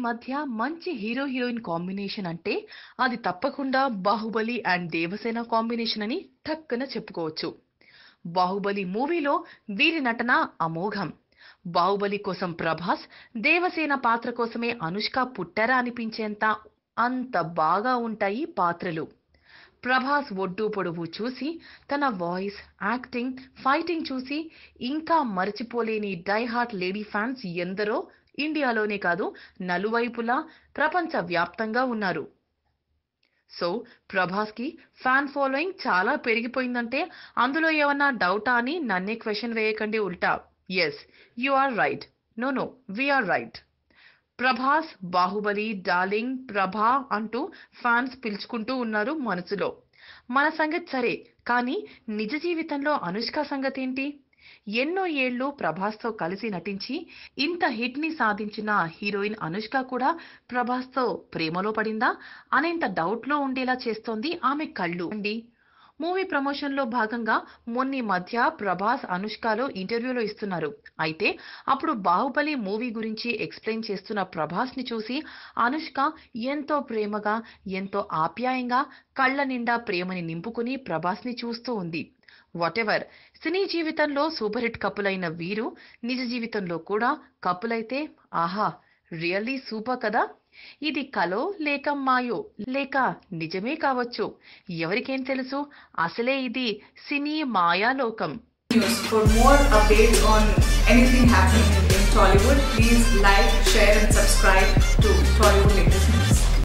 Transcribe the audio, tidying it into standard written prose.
మధ్య మంచి hero heroine combination అంటే అది తప్పకుండా బాహుబలి అండ్ దేవసేన కాంబినేషన్ అని టక్కున చెప్పుకోవచ్చు. బాహుబలి మూవీలో వీరి నటన అమోఘం. బాహుబలి కోసం ప్రభాస్, దేవసేన పాత్ర కోసమే అనుష్క పుట్టారా అనిపించేంత అంత బాగా ఉంటాయి పాత్రలు. ప్రభాస్ ఒడ్డు పొడవు చూసి, తన వాయిస్, యాక్టింగ్, ఫైటింగ్ చూసి ఇంకా మరచిపోలేని డై హార్ట్ లేడీ ఫ్యాన్స్ ఎందరో ఇండియాలోనే కాదు నలువైపులా ప్రపంచ వ్యాప్తంగా ఉన్నారు. సో ప్రభాస్ కి ఫ్యాన్ ఫాలోయింగ్ చాలా పెరిగిపోయిందంటే అందులో ఏమన్నా డౌటా అని నన్నే క్వశ్చన్ వేయకండి ఉల్టా. Yes, you are right. No, we are right. Prabhas, Baahubali, darling, Prabha అంటూ ఫ్యాన్స్ పిలుచుకుంటూ ఉన్నారు మనసులో. మన సంగతి సరే, కానీ నిజ జీవితంలో అనుష్క సంగతేంటి? ఎన్నో ఏళ్లు ప్రభాస్తో కలిసి నటించి ఇంత హిట్ ని సాధించిన హీరోయిన్ అనుష్క కూడా ప్రభాస్తో ప్రేమలో పడిందా అనేంత డౌట్ లో ఉండేలా చేస్తోంది ఆమె కళ్ళు అండి. మూవీ ప్రమోషన్ లో భాగంగా మొన్న మధ్య ప్రభాస్ అనుష్కలో ఇంటర్వ్యూలో ఇస్తున్నారు. అయితే అప్పుడు బాహుబలి మూవీ గురించి ఎక్స్ప్లెయిన్ చేస్తున్న ప్రభాస్ ని చూసి అనుష్క ఎంతో ప్రేమగా, ఎంతో ఆప్యాయంగా కళ్ళ నిండా ప్రేమని నింపుకుని ప్రభాస్ ని చూస్తూ ఉంది. వాటెవర్, సినీ జీవితంలో సూపర్ హిట్ కపుల్ అయిన వీరు నిజ జీవితంలో కూడా కపుల్ అయితే ఆహా, రియల్లీ సూపర్ కదా. ఇది కలో లేక మాయో లేక నిజమే కావచ్చు, ఎవరికేం తెలుసు. అసలే ఇది సినీ Mayalokam. For more updates on anything happening in Tollywood, please like, share and subscribe to Tollywood Latest.